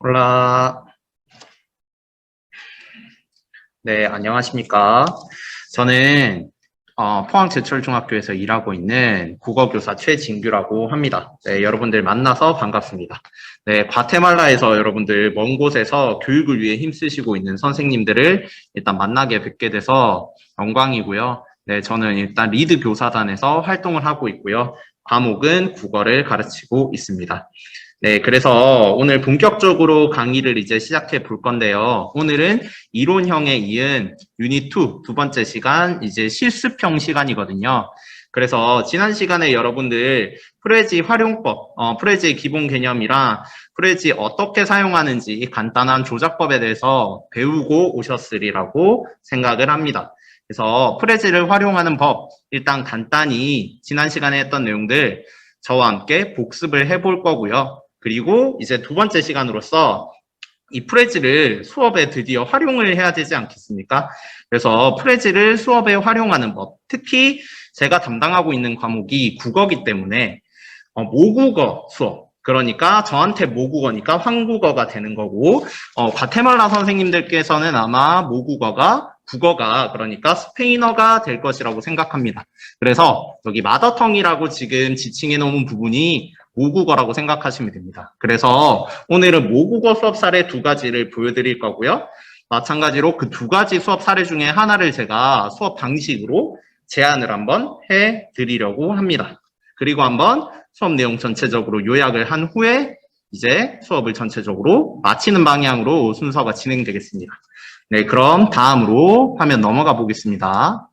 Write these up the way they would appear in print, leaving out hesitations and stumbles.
올라. 네, 안녕하십니까. 저는 포항제철중학교에서 일하고 있는 국어교사 최진규라고 합니다. 네, 여러분들 만나서 반갑습니다. 네, 과테말라에서 여러분들 먼 곳에서 교육을 위해 힘쓰시고 있는 선생님들을 일단 만나게 뵙게 돼서 영광이고요. 네, 저는 일단 리드 교사단에서 활동을 하고 있고요. 과목은 국어를 가르치고 있습니다. 네, 그래서 오늘 본격적으로 강의를 이제 시작해 볼 건데요. 오늘은 이론형에 이은 유닛 2, 두 번째 시간, 이제 실습형 시간이거든요. 그래서 지난 시간에 여러분들 프레지 활용법, 프레지의 기본 개념이랑 프레지 어떻게 사용하는지 간단한 조작법에 대해서 배우고 오셨으리라고 생각을 합니다. 그래서 프레지를 활용하는 법, 일단 간단히 지난 시간에 했던 내용들 저와 함께 복습을 해볼 거고요. 그리고 이제 두 번째 시간으로서 이 프레지를 수업에 드디어 활용을 해야 되지 않겠습니까? 그래서 프레지를 수업에 활용하는 법, 특히 제가 담당하고 있는 과목이 국어이기 때문에 모국어 수업, 그러니까 저한테 모국어니까 한국어가 되는 거고, 과테말라 선생님들께서는 아마 국어가 그러니까 스페인어가 될 것이라고 생각합니다. 그래서 여기 마더텅이라고 지금 지칭해 놓은 부분이 모국어라고 생각하시면 됩니다. 그래서 오늘은 모국어 수업 사례 두 가지를 보여드릴 거고요. 마찬가지로 그 두 가지 수업 사례 중에 하나를 제가 수업 방식으로 제안을 한번 해드리려고 합니다. 그리고 한번 수업 내용 전체적으로 요약을 한 후에 이제 수업을 전체적으로 마치는 방향으로 순서가 진행되겠습니다. 네, 그럼 다음으로 화면 넘어가 보겠습니다.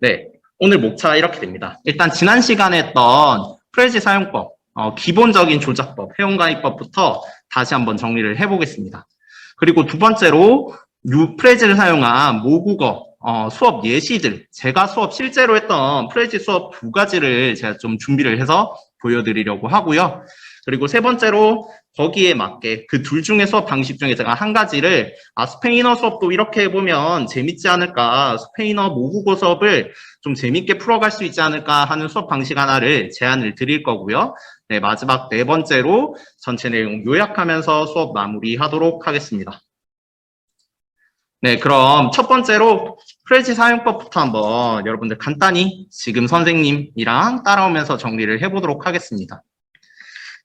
네, 오늘 목차가 이렇게 됩니다. 일단 지난 시간에 했던 프레지 사용법, 기본적인 조작법, 회원가입법부터 다시 한번 정리를 해보겠습니다. 그리고 두 번째로 프레지를 사용한 모국어 수업 예시들, 제가 수업 실제로 했던 프레지 수업 두 가지를 제가 좀 준비를 해서 보여드리려고 하고요. 그리고 세 번째로 거기에 맞게 그 둘 중에 수업 방식 중에 제가 한 가지를 스페인어 수업도 이렇게 해보면 재밌지 않을까, 스페인어 모국어 수업을 좀 재밌게 풀어갈 수 있지 않을까 하는 수업 방식 하나를 제안을 드릴 거고요. 네, 마지막 네 번째로 전체 내용 요약하면서 수업 마무리하도록 하겠습니다. 네, 그럼 첫 번째로 프레지 사용법부터 한번 여러분들 간단히 지금 선생님이랑 따라오면서 정리를 해보도록 하겠습니다.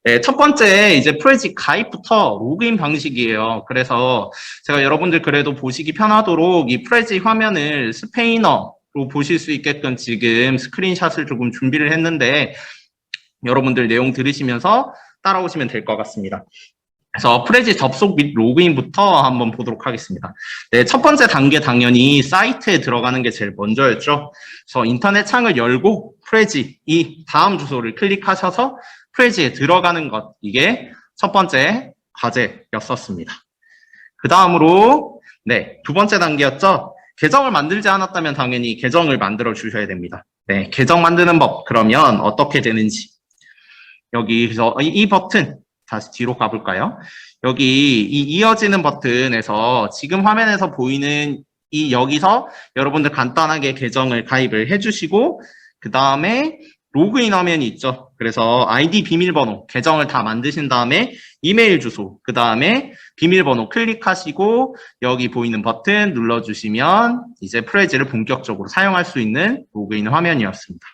네, 첫 번째 이제 프레지 가입부터 로그인 방식이에요. 그래서 제가 여러분들 그래도 보시기 편하도록 이 프레지 화면을 스페인어로 보실 수 있게끔 지금 스크린샷을 조금 준비를 했는데 여러분들 내용 들으시면서 따라오시면 될 것 같습니다. 그래서 프레지 접속 및 로그인부터 한번 보도록 하겠습니다. 네, 첫 번째 단계 당연히 사이트에 들어가는 게 제일 먼저였죠. 그래서 인터넷 창을 열고 프레지 이 다음 주소를 클릭하셔서 프레지에 들어가는 것, 이게 첫 번째 과제였었습니다. 그 다음으로 네, 두 번째 단계였죠. 계정을 만들지 않았다면 당연히 계정을 만들어 주셔야 됩니다. 네, 계정 만드는 법 그러면 어떻게 되는지 여기서 이 버튼 다시 뒤로 가볼까요? 여기 이 이어지는 버튼에서 지금 화면에서 보이는 이 여기서 여러분들 간단하게 계정을 가입을 해주시고 그 다음에 로그인 화면이 있죠. 그래서 아이디 비밀번호 계정을 다 만드신 다음에 이메일 주소 그 다음에 비밀번호 클릭하시고 여기 보이는 버튼 눌러주시면 이제 프레지를 본격적으로 사용할 수 있는 로그인 화면이었습니다.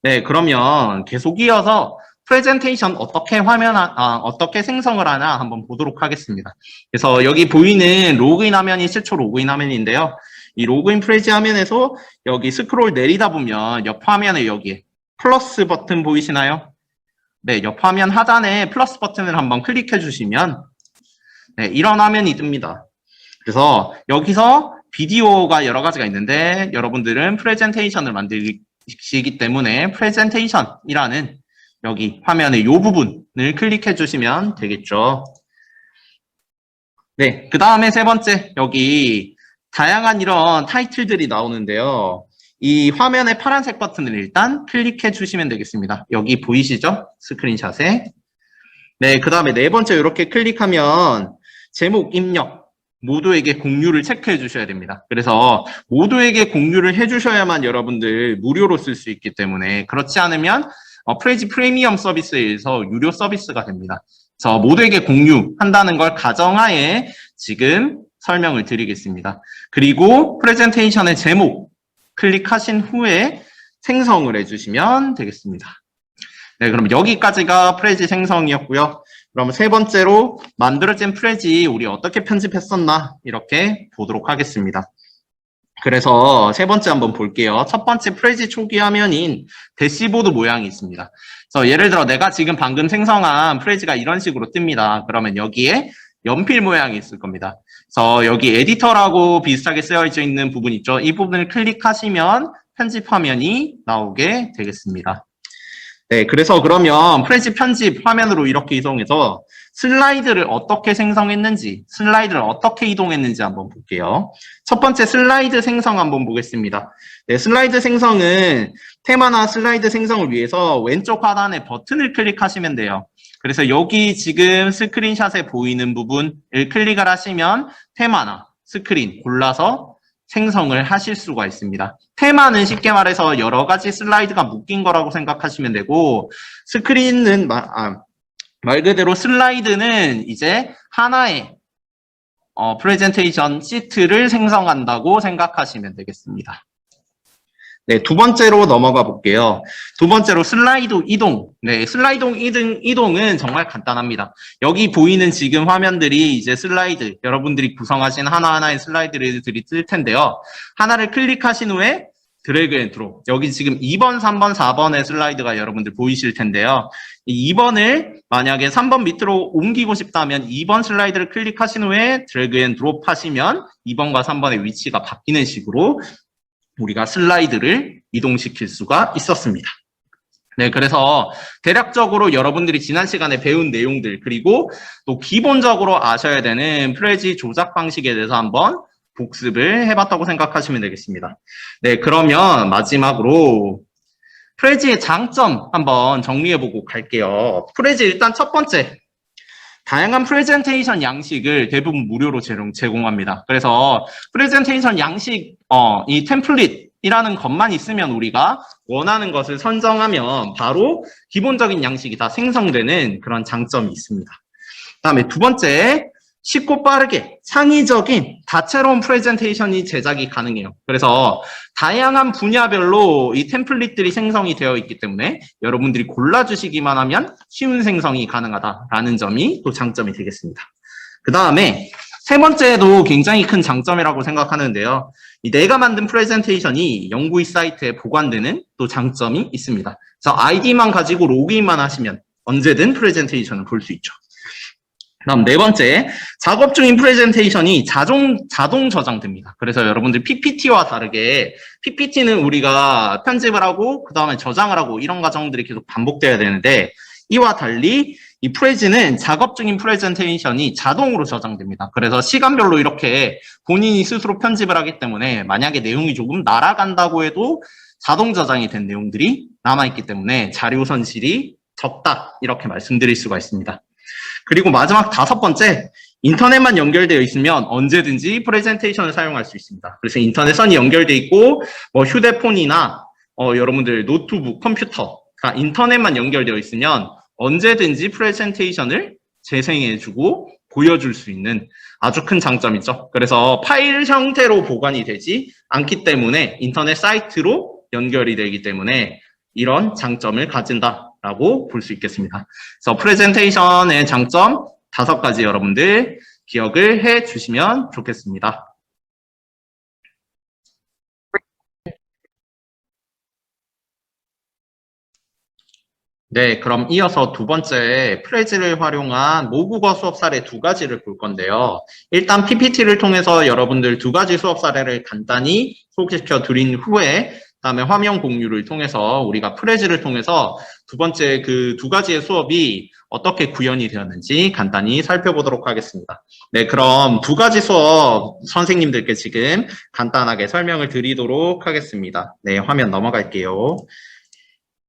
네, 그러면 계속 이어서 프레젠테이션 어떻게 어떻게 생성을 하나 한번 보도록 하겠습니다. 그래서 여기 보이는 로그인 화면이 최초 로그인 화면인데요. 이 로그인 프레지 화면에서 여기 스크롤 내리다 보면 옆 화면에 여기 플러스 버튼 보이시나요? 네, 옆 화면 하단에 플러스 버튼을 한번 클릭해 주시면 네, 이런 화면이 뜹니다. 그래서 여기서 비디오가 여러 가지가 있는데 여러분들은 프레젠테이션을 만드시기 때문에 프레젠테이션이라는 여기 화면의 이 부분을 클릭해 주시면 되겠죠. 네, 그 다음에 세 번째 여기 다양한 이런 타이틀들이 나오는데요. 이 화면의 파란색 버튼을 일단 클릭해 주시면 되겠습니다. 여기 보이시죠? 스크린샷에. 네, 그 다음에 네 번째 이렇게 클릭하면 제목 입력 모두에게 공유를 체크해 주셔야 됩니다. 그래서 모두에게 공유를 해 주셔야만 여러분들 무료로 쓸 수 있기 때문에 그렇지 않으면 프레지 프리미엄 서비스에 의해서 유료 서비스가 됩니다. 그래서 모두에게 공유한다는 걸 가정하에 지금 설명을 드리겠습니다. 그리고 프레젠테이션의 제목 클릭하신 후에 생성을 해주시면 되겠습니다. 네, 그럼 여기까지가 프레지 생성이었고요. 그럼 세 번째로 만들어진 프레지 우리 어떻게 편집했었나 이렇게 보도록 하겠습니다. 그래서 세 번째 한번 볼게요. 첫 번째 프레지 초기 화면인 대시보드 모양이 있습니다. 그래서 예를 들어 내가 지금 방금 생성한 프레지가 이런 식으로 뜹니다. 그러면 여기에 연필 모양이 있을 겁니다. 그래서 여기 에디터라고 비슷하게 쓰여져 있는 부분 있죠. 이 부분을 클릭하시면 편집 화면이 나오게 되겠습니다. 네, 그래서 그러면 프레지 편집 화면으로 이렇게 이동해서 슬라이드를 어떻게 생성했는지, 슬라이드를 어떻게 이동했는지 한번 볼게요. 첫 번째 슬라이드 생성 한번 보겠습니다. 네, 슬라이드 생성은 테마나 슬라이드 생성을 위해서 왼쪽 하단에 버튼을 클릭하시면 돼요. 그래서 여기 지금 스크린샷에 보이는 부분을 클릭을 하시면 테마나 스크린 골라서 생성을 하실 수가 있습니다. 테마는 쉽게 말해서 여러 가지 슬라이드가 묶인 거라고 생각하시면 되고, 스크린은 말 그대로 슬라이드는 이제 하나의 프레젠테이션 시트를 생성한다고 생각하시면 되겠습니다. 네, 두 번째로 넘어가 볼게요. 두 번째로 슬라이드 이동. 네, 슬라이드 이동은 정말 간단합니다. 여기 보이는 지금 화면들이 이제 슬라이드, 여러분들이 구성하신 하나하나의 슬라이드들이 뜰 텐데요. 하나를 클릭하신 후에 드래그 앤 드롭. 여기 지금 2번, 3번, 4번의 슬라이드가 여러분들 보이실 텐데요. 이 2번을 만약에 3번 밑으로 옮기고 싶다면 2번 슬라이드를 클릭하신 후에 드래그 앤 드롭 하시면 2번과 3번의 위치가 바뀌는 식으로 우리가 슬라이드를 이동시킬 수가 있었습니다. 네, 그래서 대략적으로 여러분들이 지난 시간에 배운 내용들 그리고 또 기본적으로 아셔야 되는 프레지 조작 방식에 대해서 한번 복습을 해봤다고 생각하시면 되겠습니다. 네, 그러면 마지막으로 프레지의 장점 한번 정리해보고 갈게요. 프레지 일단 첫 번째, 다양한 프레젠테이션 양식을 대부분 무료로 제공합니다. 그래서 프레젠테이션 양식, 이 템플릿이라는 것만 있으면 우리가 원하는 것을 선정하면 바로 기본적인 양식이 다 생성되는 그런 장점이 있습니다. 그다음에 두 번째, 쉽고 빠르게 창의적인 다채로운 프레젠테이션이 제작이 가능해요. 그래서 다양한 분야별로 이 템플릿들이 생성이 되어 있기 때문에 여러분들이 골라주시기만 하면 쉬운 생성이 가능하다라는 점이 또 장점이 되겠습니다. 그 다음에 세 번째도 굉장히 큰 장점이라고 생각하는데요. 이 내가 만든 프레젠테이션이 연구이 사이트에 보관되는 또 장점이 있습니다. 그래서 아이디만 가지고 로그인만 하시면 언제든 프레젠테이션을 볼 수 있죠. 그다음 네 번째, 작업 중인 프레젠테이션이 자동 저장됩니다. 그래서 여러분들 PPT와 다르게 PPT는 우리가 편집을 하고 그 다음에 저장을 하고 이런 과정들이 계속 반복돼야 되는데 이와 달리 이 프레지는 작업 중인 프레젠테이션이 자동으로 저장됩니다. 그래서 시간별로 이렇게 본인이 스스로 편집을 하기 때문에 만약에 내용이 조금 날아간다고 해도 자동 저장이 된 내용들이 남아있기 때문에 자료 손실이 적다 이렇게 말씀드릴 수가 있습니다. 그리고 마지막 다섯 번째, 인터넷만 연결되어 있으면 언제든지 프레젠테이션을 사용할 수 있습니다. 그래서 인터넷선이 연결되어 있고 뭐 휴대폰이나 여러분들 노트북, 컴퓨터가 인터넷만 연결되어 있으면 언제든지 프레젠테이션을 재생해주고 보여줄 수 있는 아주 큰 장점이죠. 그래서 파일 형태로 보관이 되지 않기 때문에 인터넷 사이트로 연결이 되기 때문에 이런 장점을 가진다라고 볼 수 있겠습니다. 그래서 프레젠테이션의 장점 5가지 여러분들 기억을 해 주시면 좋겠습니다. 네, 그럼 이어서 두 번째 프레지를 활용한 모국어 수업 사례 2가지를 볼 건데요. 일단 PPT를 통해서 여러분들 2가지 수업 사례를 간단히 소개시켜 드린 후에 그다음에 화면 공유를 통해서 우리가 프레지를 통해서 두 번째 그 2가지의 수업이 어떻게 구현이 되었는지 간단히 살펴보도록 하겠습니다. 네, 그럼 2가지 수업 선생님들께 지금 간단하게 설명을 드리도록 하겠습니다. 네, 화면 넘어갈게요.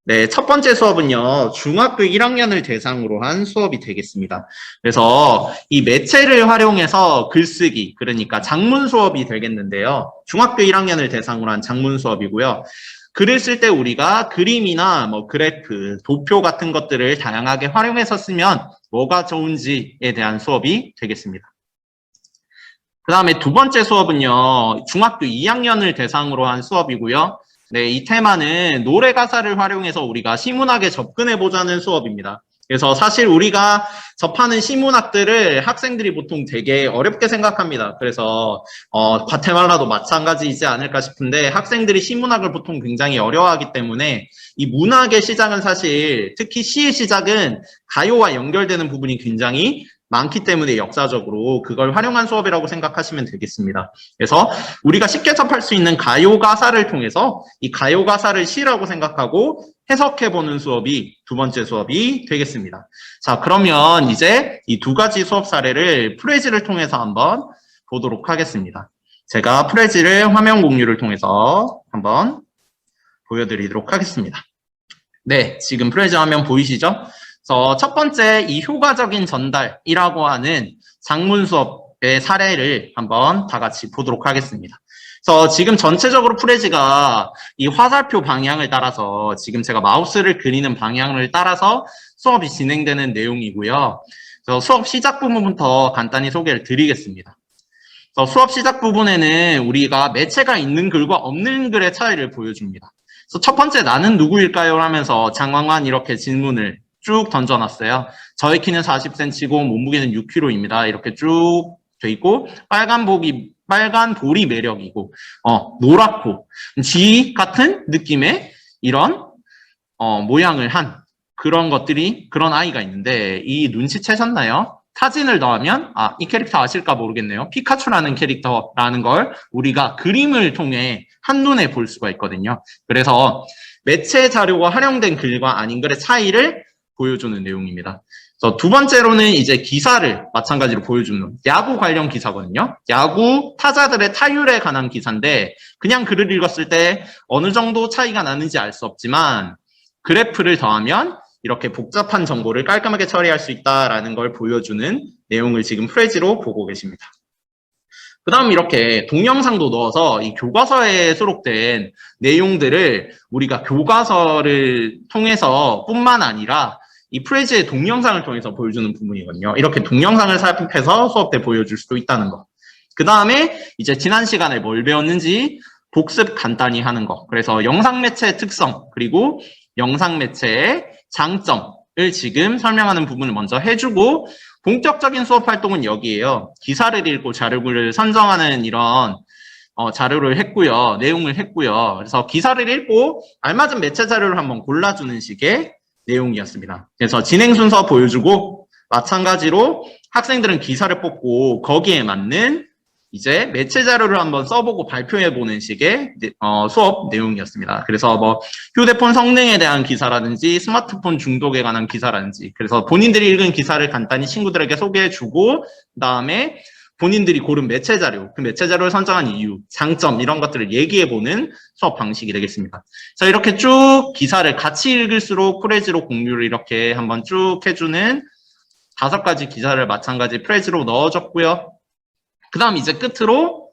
네, 첫 번째 수업은요, 중학교 1학년을 대상으로 한 수업이 되겠습니다. 그래서 이 매체를 활용해서 글쓰기, 그러니까 작문 수업이 되겠는데요. 중학교 1학년을 대상으로 한 작문 수업이고요. 글을 쓸 때 우리가 그림이나 뭐 그래프, 도표 같은 것들을 다양하게 활용해서 쓰면 뭐가 좋은지에 대한 수업이 되겠습니다. 그 다음에 두 번째 수업은요, 중학교 2학년을 대상으로 한 수업이고요. 네, 이 테마는 노래 가사를 활용해서 우리가 시문학에 접근해보자는 수업입니다. 그래서 사실 우리가 접하는 시문학들을 학생들이 보통 되게 어렵게 생각합니다. 그래서 과테말라도 마찬가지이지 않을까 싶은데 학생들이 시문학을 보통 굉장히 어려워하기 때문에 이 문학의 시작은 사실 특히 시의 시작은 가요와 연결되는 부분이 굉장히 많기 때문에 역사적으로 그걸 활용한 수업이라고 생각하시면 되겠습니다. 그래서 우리가 쉽게 접할 수 있는 가요 가사를 통해서 이 가요 가사를 시라고 생각하고 해석해보는 수업이 두 번째 수업이 되겠습니다. 자, 그러면 이제 이 두 가지 수업 사례를 프레지를 통해서 한번 보도록 하겠습니다. 제가 프레지를 화면 공유를 통해서 한번 보여드리도록 하겠습니다. 네, 지금 프레지 화면 보이시죠? 그래서 첫 번째 이 효과적인 전달이라고 하는 작문 수업의 사례를 한번 다 같이 보도록 하겠습니다. 그래서 지금 전체적으로 프레지가 이 화살표 방향을 따라서 지금 제가 마우스를 그리는 방향을 따라서 수업이 진행되는 내용이고요. 그래서 수업 시작 부분부터 간단히 소개를 드리겠습니다. 그래서 수업 시작 부분에는 우리가 매체가 있는 글과 없는 글의 차이를 보여줍니다. 그래서 첫 번째 나는 누구일까요? 하면서 장황한 이렇게 질문을 쭉 던져놨어요. 저의 키는 40cm고 몸무게는 6kg입니다. 이렇게 쭉 돼 있고 빨간 볼이 매력이고 노랗고 쥐 같은 느낌의 이런 모양을 한 그런 아이가 있는데 이 눈치채셨나요? 사진을 넣으면 이 캐릭터 아실까 모르겠네요. 피카츄라는 캐릭터라는 걸 우리가 그림을 통해 한눈에 볼 수가 있거든요. 그래서 매체 자료가 활용된 글과 아닌 글의 차이를 보여주는 내용입니다. 그래서 두 번째로는 이제 기사를 마찬가지로 보여주는 야구 관련 기사거든요. 야구 타자들의 타율에 관한 기사인데 그냥 글을 읽었을 때 어느 정도 차이가 나는지 알 수 없지만 그래프를 더하면 이렇게 복잡한 정보를 깔끔하게 처리할 수 있다라는 걸 보여주는 내용을 지금 프레지로 보고 계십니다. 그 다음 이렇게 동영상도 넣어서 이 교과서에 수록된 내용들을 우리가 교과서를 통해서 뿐만 아니라 이 프레지의 동영상을 통해서 보여주는 부분이거든요. 이렇게 동영상을 삽입해서 수업 때 보여줄 수도 있다는 거. 그 다음에 이제 지난 시간에 뭘 배웠는지 복습 간단히 하는 거. 그래서 영상 매체의 특성 그리고 영상 매체의 장점을 지금 설명하는 부분을 먼저 해주고 본격적인 수업 활동은 여기에요. 기사를 읽고 자료를 선정하는 이런 자료를 했고요. 내용을 했고요. 그래서 기사를 읽고 알맞은 매체 자료를 한번 골라주는 식의 내용이었습니다. 그래서 진행 순서 보여주고 마찬가지로 학생들은 기사를 뽑고 거기에 맞는 이제 매체 자료를 한번 써보고 발표해보는 식의 수업 내용이었습니다. 그래서 뭐 휴대폰 성능에 대한 기사라든지 스마트폰 중독에 관한 기사라든지 그래서 본인들이 읽은 기사를 간단히 친구들에게 소개해주고 그다음에 본인들이 고른 매체 자료, 그 매체 자료를 선정한 이유, 장점 이런 것들을 얘기해보는 수업 방식이 되겠습니다. 그래서 이렇게 쭉 기사를 같이 읽을수록 프레지로 공유를 이렇게 한번 쭉 해주는 5가지 기사를 마찬가지 프레지로 넣어줬고요. 그 다음 이제 끝으로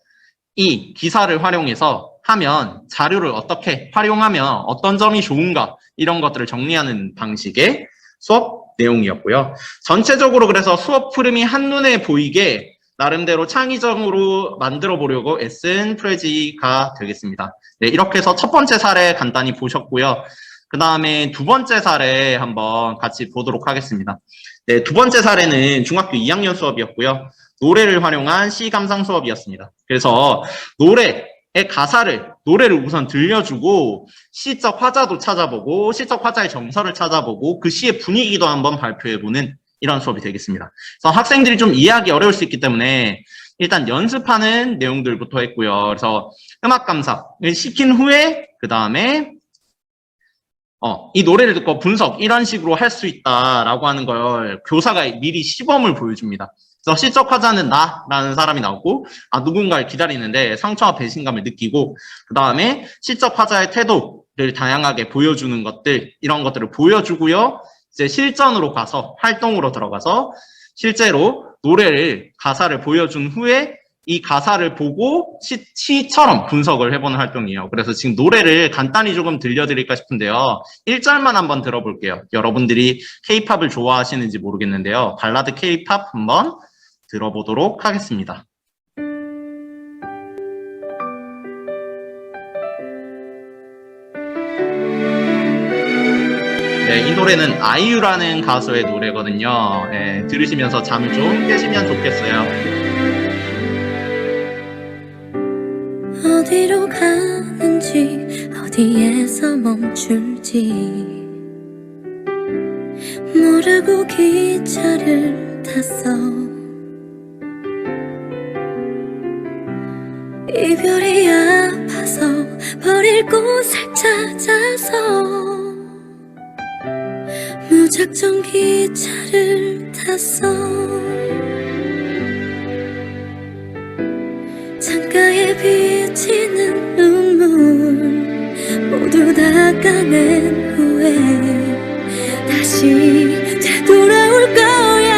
이 기사를 활용해서 하면 자료를 어떻게 활용하면 어떤 점이 좋은가 이런 것들을 정리하는 방식의 수업 내용이었고요. 전체적으로 그래서 수업 흐름이 한눈에 보이게 나름대로 창의적으로 만들어 보려고 애쓴 프레지가 되겠습니다. 네, 이렇게 해서 첫 번째 사례 간단히 보셨고요. 그 다음에 두 번째 사례 한번 같이 보도록 하겠습니다. 네, 두 번째 사례는 중학교 2학년 수업이었고요. 노래를 활용한 시 감상 수업이었습니다. 그래서 노래의 노래를 우선 들려주고 시적 화자도 찾아보고 시적 화자의 정서를 찾아보고 그 시의 분위기도 한번 발표해보는 이런 수업이 되겠습니다. 그래서 학생들이 좀 이해하기 어려울 수 있기 때문에 일단 연습하는 내용들부터 했고요. 그래서 음악 감상을 시킨 후에 그 다음에 이 노래를 듣고 분석 이런 식으로 할 수 있다라고 하는 걸 교사가 미리 시범을 보여줍니다. 그래서 시적 화자는 나라는 사람이 나오고 누군가를 기다리는데 상처와 배신감을 느끼고 그 다음에 시적 화자의 태도를 다양하게 보여주는 것들 이런 것들을 보여주고요. 이제 실전으로 가서 활동으로 들어가서 실제로 노래를 가사를 보여준 후에 이 가사를 보고 시처럼 분석을 해보는 활동이에요. 그래서 지금 노래를 간단히 조금 들려드릴까 싶은데요. 1절만 한번 들어볼게요. 여러분들이 K-팝을 좋아하시는지 모르겠는데요. 발라드 K-팝 한번 들어보도록 하겠습니다. 네, 이 노래는 아이유라는 가수의 노래거든요. 네, 들으시면서 잠을 좀 깨시면 좋겠어요. 어디로 가는지 어디에서 멈출지 모르고 기차를 탔어. 이별이 아파서 버릴 곳을 찾아서 무작정 기차를 탔어. 창가에 비치는 눈물 모두 닦아낸 후에 다시 되돌아올 거야.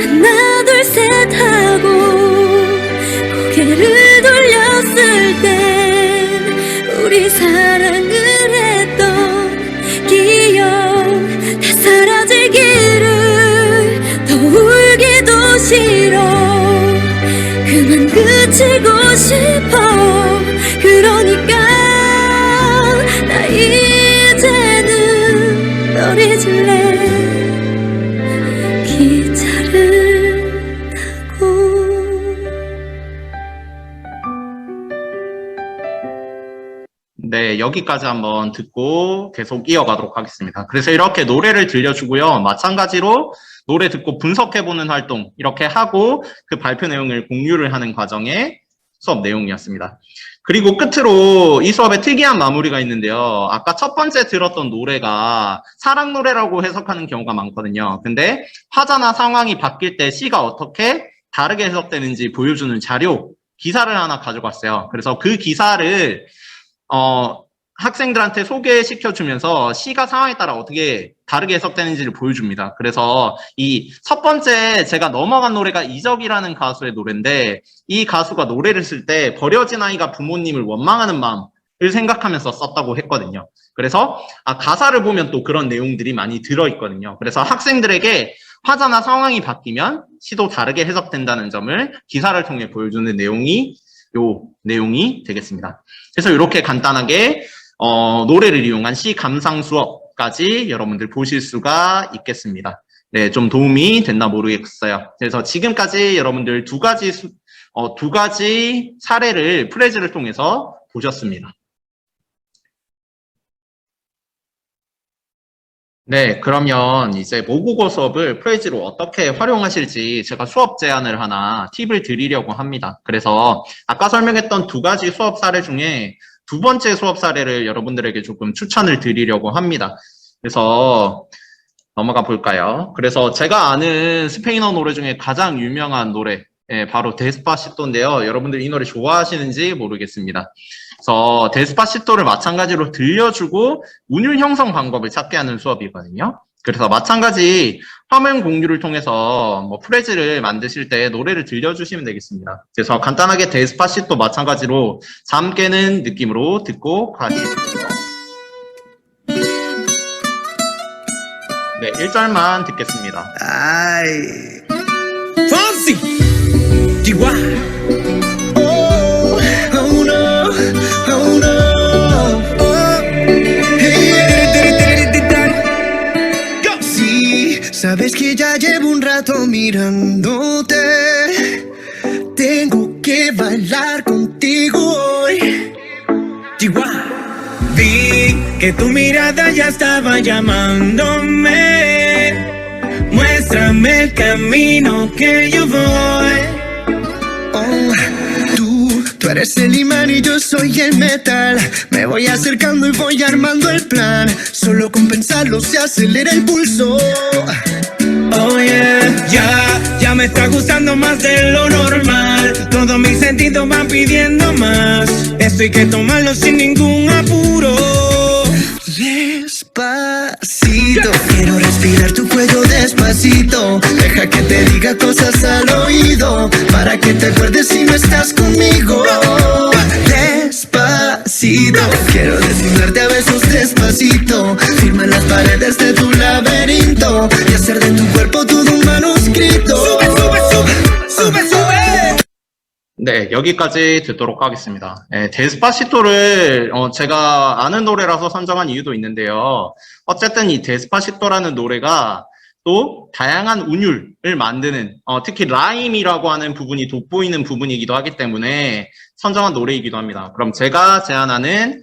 하나 둘 셋 하고 고개를 돌렸을 땐 우리 사랑을 했던 기억 다 사라지기를 더 울기도 싫어. 그만 그치고 싶어. 그러니까 나 이제는 널 잊을래. 기차를 타고. 네, 여기까지 한번 듣고 계속 이어가도록 하겠습니다. 그래서 이렇게 노래를 들려주고요. 마찬가지로 노래 듣고 분석해보는 활동 이렇게 하고 그 발표 내용을 공유를 하는 과정의 수업 내용이었습니다. 그리고 끝으로 이 수업에 특이한 마무리가 있는데요. 아까 첫 번째 들었던 노래가 사랑 노래라고 해석하는 경우가 많거든요. 근데 화자나 상황이 바뀔 때 시가 어떻게 다르게 해석되는지 보여주는 자료, 기사를 하나 가지고 왔어요. 그래서 그 기사를 학생들한테 소개시켜주면서 시가 상황에 따라 어떻게 다르게 해석되는지를 보여줍니다. 그래서 이 첫 번째 제가 넘어간 노래가 이적이라는 가수의 노래인데 이 가수가 노래를 쓸 때 버려진 아이가 부모님을 원망하는 마음을 생각하면서 썼다고 했거든요. 그래서 가사를 보면 또 그런 내용들이 많이 들어있거든요. 그래서 학생들에게 화자나 상황이 바뀌면 시도 다르게 해석된다는 점을 기사를 통해 보여주는 내용이 되겠습니다. 그래서 이렇게 간단하게 노래를 이용한 시 감상 수업까지 여러분들 보실 수가 있겠습니다. 네, 좀 도움이 됐나 모르겠어요. 그래서 지금까지 여러분들 두 가지 사례를 프레즈를 통해서 보셨습니다. 네, 그러면 이제 모국어 수업을 프레즈로 어떻게 활용하실지 제가 수업 제안을 하나 팁을 드리려고 합니다. 그래서 아까 설명했던 두 가지 수업 사례 중에 두 번째 수업 사례를 여러분들에게 조금 추천을 드리려고 합니다. 그래서 넘어가 볼까요? 그래서 제가 아는 스페인어 노래 중에 가장 유명한 노래, 바로 데스파시토인데요. 여러분들 이 노래 좋아하시는지 모르겠습니다. 그래서 데스파시토를 마찬가지로 들려주고 운율 형성 방법을 찾게 하는 수업이거든요. 그래서 마찬가지 화면 공유를 통해서 프레즈를 만드실 때 노래를 들려주시면 되겠습니다. 그래서 간단하게 데스파시토 마찬가지로 잠 깨는 느낌으로 듣고 가시죠. 네, 1절만 듣겠습니다. Ay, Fonsi, Chihuahua. Oh, oh no, oh no. Oh, hey, go. Sí, sabes que ya llevo un rato mirándote. Tengo que bailar contigo hoy. Chihuahua. Vi que tu mirada ya estaba llamándome. Muéstrame el camino que yo voy. Oh, tú eres el imán y yo soy el metal. Me voy acercando y voy armando el plan. Solo con pensarlo se acelera el pulso. Oh yeah, ya me está gustando más de lo normal. Todos mis sentidos van pidiendo más. Esto hay que tomarlo sin ningún apuro. Pasito, quiero respirar tu cuello despacito. Deja que te diga cosas al oído, para que te acuerdes si no estás conmigo. Despacito, quiero desnudarte a besos despacito. Firma en las paredes de tu laberinto y hacer de tu cuerpo todo un manuscrito. Sube, sube, sube, sube, sube. 네, 여기까지 듣도록 하겠습니다. 데스파시토를 제가 아는 노래라서 선정한 이유도 있는데요. 어쨌든 이 데스파시토라는 노래가 또 다양한 운율을 만드는 특히 라임이라고 하는 부분이 돋보이는 부분이기도 하기 때문에 선정한 노래이기도 합니다. 그럼 제가 제안하는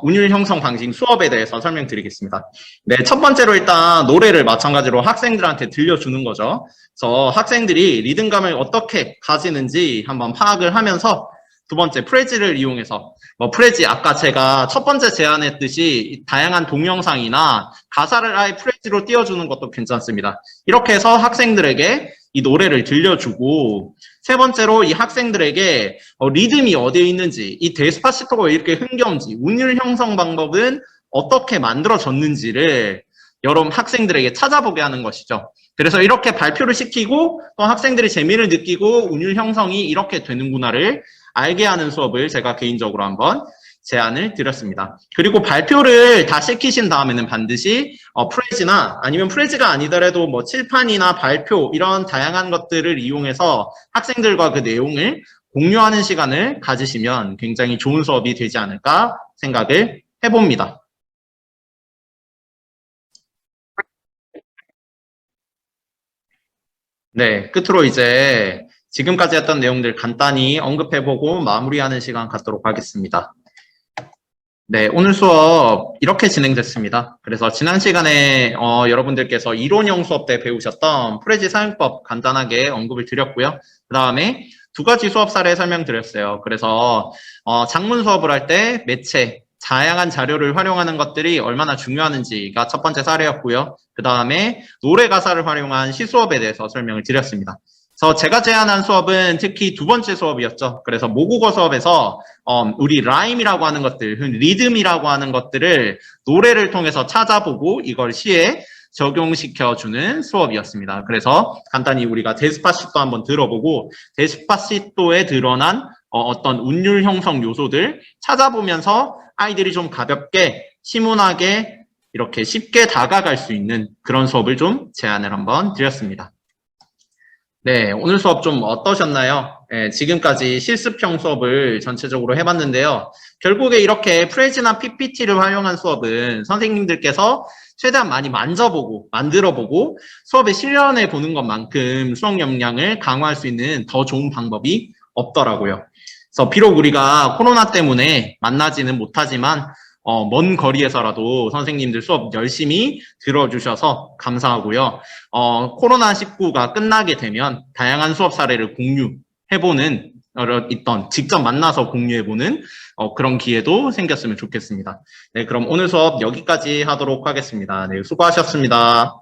운율 형성 방식 수업에 대해서 설명드리겠습니다. 네, 첫 번째로 일단 노래를 마찬가지로 학생들한테 들려주는 거죠. 그래서 학생들이 리듬감을 어떻게 가지는지 한번 파악을 하면서 두 번째 프레지를 이용해서 프레지 아까 제가 첫 번째 제안했듯이 다양한 동영상이나 가사를 아예 프레지로 띄워주는 것도 괜찮습니다. 이렇게 해서 학생들에게 이 노래를 들려주고 세 번째로 이 학생들에게 리듬이 어디에 있는지 이 데스파시토가 왜 이렇게 흥겨운지 운율 형성 방법은 어떻게 만들어졌는지를 여러 학생들에게 찾아보게 하는 것이죠. 그래서 이렇게 발표를 시키고 또 학생들이 재미를 느끼고 운율 형성이 이렇게 되는구나를 알게 하는 수업을 제가 개인적으로 한번 제안을 드렸습니다. 그리고 발표를 다 시키신 다음에는 반드시 프레지나 아니면 프레지가 아니더라도 칠판이나 발표 이런 다양한 것들을 이용해서 학생들과 그 내용을 공유하는 시간을 가지시면 굉장히 좋은 수업이 되지 않을까 생각을 해봅니다. 네, 끝으로 이제 지금까지 했던 내용들 간단히 언급해보고 마무리하는 시간 갖도록 하겠습니다. 네, 오늘 수업 이렇게 진행됐습니다. 그래서 지난 시간에 여러분들께서 이론형 수업 때 배우셨던 프레지 사용법 간단하게 언급을 드렸고요. 그 다음에 두 가지 수업 사례 설명드렸어요. 그래서 작문 수업을 할 때 매체, 다양한 자료를 활용하는 것들이 얼마나 중요하는지가 첫 번째 사례였고요. 그 다음에 노래 가사를 활용한 시수업에 대해서 설명을 드렸습니다. 그래서 제가 제안한 수업은 특히 두 번째 수업이었죠. 그래서 모국어 수업에서 우리 라임이라고 하는 것들, 리듬이라고 하는 것들을 노래를 통해서 찾아보고 이걸 시에 적용시켜주는 수업이었습니다. 그래서 간단히 우리가 데스파시토 한번 들어보고 데스파시토에 드러난 어떤 운율 형성 요소들 찾아보면서 아이들이 좀 가볍게 시문하게 이렇게 쉽게 다가갈 수 있는 그런 수업을 좀 제안을 한번 드렸습니다. 네, 오늘 수업 좀 어떠셨나요? 네, 지금까지 실습형 수업을 전체적으로 해봤는데요. 결국에 이렇게 프레지나 PPT를 활용한 수업은 선생님들께서 최대한 많이 만져보고 만들어보고 수업에 실현해 보는 것만큼 수업 역량을 강화할 수 있는 더 좋은 방법이 없더라고요. 그래서 비록 우리가 코로나 때문에 만나지는 못하지만 먼 거리에서라도 선생님들 수업 열심히 들어주셔서 감사하고요. 코로나19가 끝나게 되면 다양한 수업 사례를 공유해보는 직접 만나서 공유해보는 그런 기회도 생겼으면 좋겠습니다. 네, 그럼 오늘 수업 여기까지 하도록 하겠습니다. 네, 수고하셨습니다.